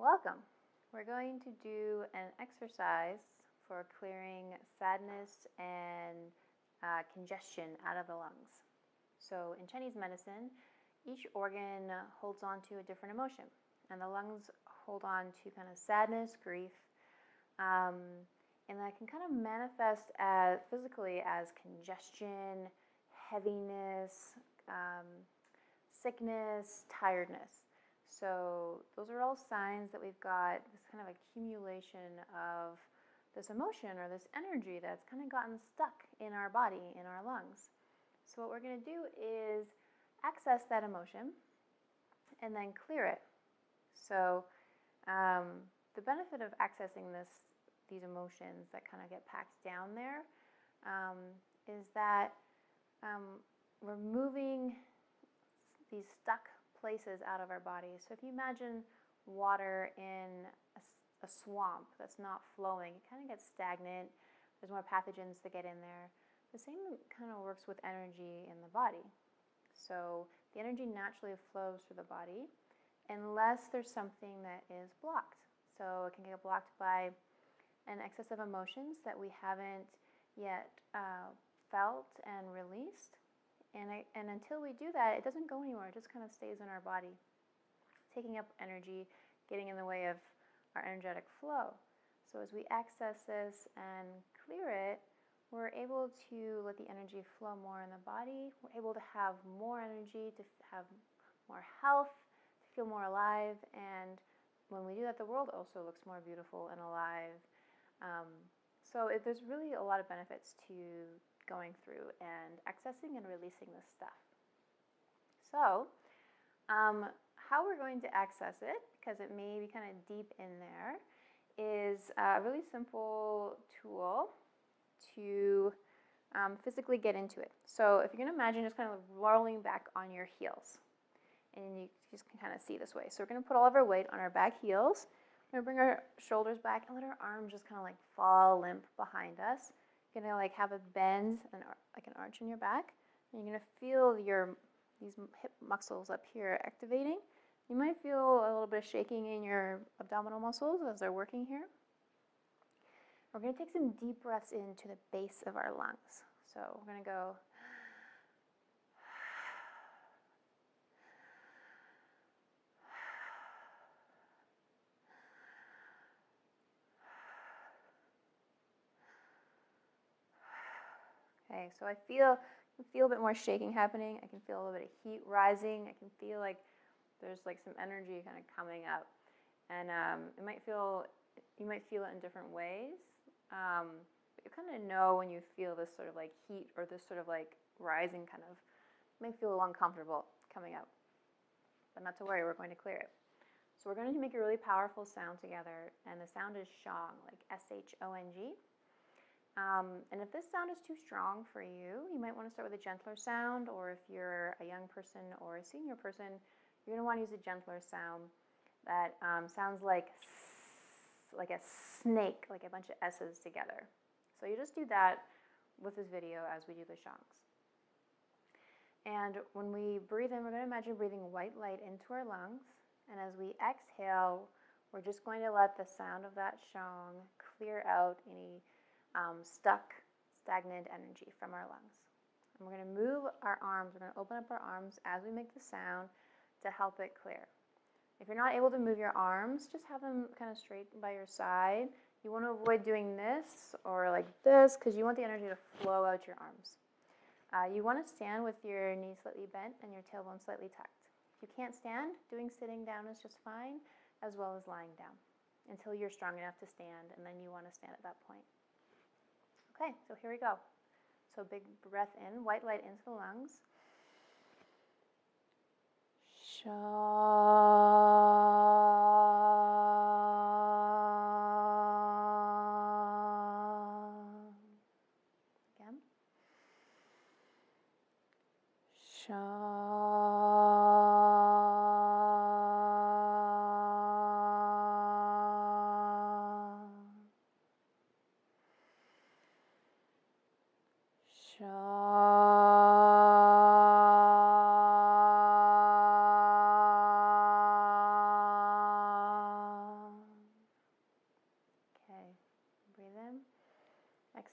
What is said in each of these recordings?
Welcome. We're going to do an exercise for clearing sadness and congestion out of the lungs. So in Chinese medicine, each organ holds on to a different emotion, and the lungs hold on to kind of sadness, grief, and that can kind of manifest as physically as congestion, heaviness, sickness, tiredness. So those are all signs that we've got this kind of accumulation of this emotion or this energy that's kind of gotten stuck in our body, in our lungs. So what we're going to do is access that emotion and then clear it. So the benefit of accessing these emotions that kind of get packed down there is that we're moving these stuck places out of our body. So if you imagine water in a swamp that's not flowing, it kind of gets stagnant. There's more pathogens that get in there. The same kind of works with energy in the body. So the energy naturally flows through the body unless there's something that is blocked. So it can get blocked by an excess of emotions that we haven't yet felt and released. And until we do that, it doesn't go anywhere. It just kind of stays in our body, taking up energy, getting in the way of our energetic flow. So as we access this and clear it, we're able to let the energy flow more in the body. We're able to have more energy, to have more health, to feel more alive. And when we do that, the world also looks more beautiful and alive. There's really a lot of benefits to going through and accessing and releasing this stuff. So how we're going to access it, because it may be kind of deep in there, is a really simple tool to physically get into it. So if you're going to imagine just kind of rolling back on your heels, and you just can kind of see this way. So we're going to put all of our weight on our back heels. We're going to bring our shoulders back and let our arms just kind of like fall limp behind us. You're going to like have a bend, like an arch in your back. And you're going to feel these hip muscles up here activating. You might feel a little bit of shaking in your abdominal muscles as they're working here. We're going to take some deep breaths into the base of our lungs. So we're going to go. Okay, so I feel a bit more shaking happening. I can feel a little bit of heat rising. I can feel like there's like some energy kind of coming up, and you might feel it in different ways. But you kind of know when you feel this sort of like heat or this sort of like rising kind of, you might feel a little uncomfortable coming up. But not to worry, we're going to clear it. So we're going to make a really powerful sound together, and the sound is shong, like S-H-O-N-G. And if this sound is too strong for you, you might want to start with a gentler sound, or if you're a young person or a senior person, you're going to want to use a gentler sound that sounds like a snake, like a bunch of S's together. So you just do that with this video as we do the shongs. And when we breathe in, we're going to imagine breathing white light into our lungs. And as we exhale, we're just going to let the sound of that shong clear out any stuck, stagnant energy from our lungs. And we're going to move our arms. We're going to open up our arms as we make the sound to help it clear. If you're not able to move your arms, just have them kind of straight by your side. You want to avoid doing this or like this because you want the energy to flow out your arms. You want to stand with your knees slightly bent and your tailbone slightly tucked. If you can't stand, doing sitting down is just fine, as well as lying down until you're strong enough to stand, and then you want to stand at that point. Okay, so here we go. So big breath in, white light into the lungs. Again.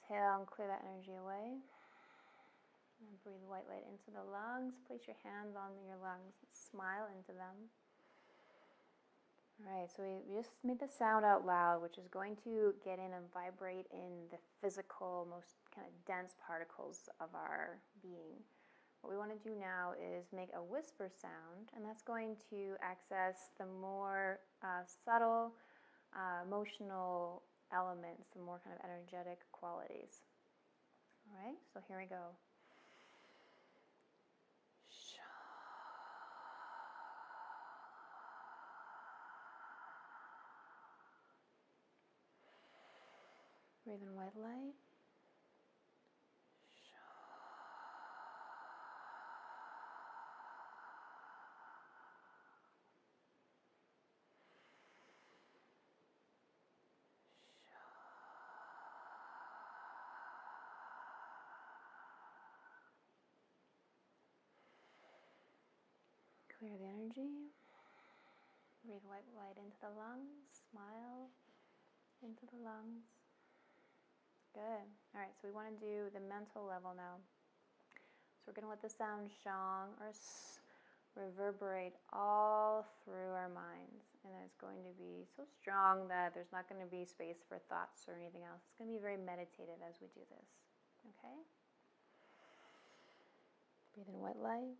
exhale and clear that energy away. And breathe white light into the lungs. Place your hands on your lungs. Smile into them. All right, so we just made the sound out loud, which is going to get in and vibrate in the physical, most kind of dense particles of our being. What we want to do now is make a whisper sound, and that's going to access the more subtle emotional elements, the more kind of energetic qualities. All right, so here we go. Breathe in white light. Clear the energy. Breathe white light into the lungs. Smile into the lungs. Good. All right, so we want to do the mental level now. So we're going to let the sound shang or s reverberate all through our minds. And it's going to be so strong that there's not going to be space for thoughts or anything else. It's going to be very meditative as we do this. Okay? Breathe in white light.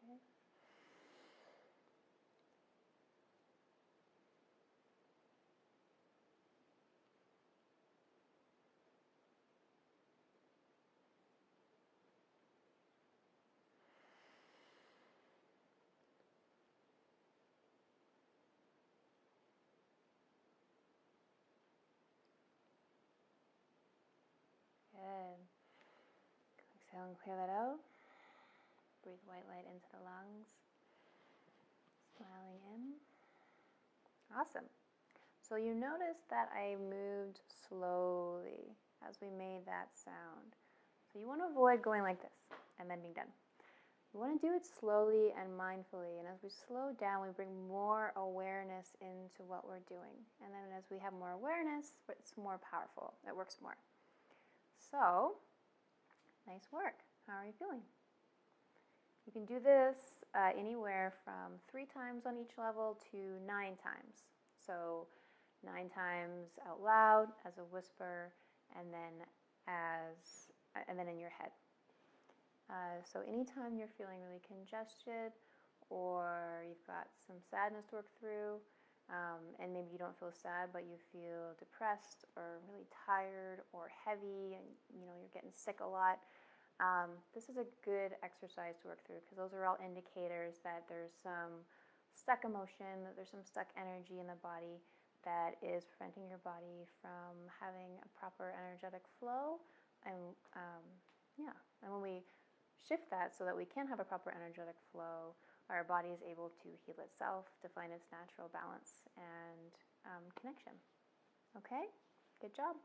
Okay. Good. Exhale and clear that out. Breathe white light into the lungs. Smiling in. Awesome. So you notice that I moved slowly as we made that sound. So you want to avoid going like this and then being done. You want to do it slowly and mindfully. And as we slow down, we bring more awareness into what we're doing. And then as we have more awareness, it's more powerful. It works more. So, nice work. How are you feeling? You can do this anywhere from 3 times on each level to 9 times. So 9 times out loud as a whisper, and then in your head. So anytime you're feeling really congested, or you've got some sadness to work through, and maybe you don't feel sad, but you feel depressed or really tired or heavy, and you're getting sick a lot. This is a good exercise to work through, because those are all indicators that there's some stuck emotion, that there's some stuck energy in the body that is preventing your body from having a proper energetic flow. And when we shift that so that we can have a proper energetic flow, our body is able to heal itself, to find its natural balance and connection. Okay? Good job.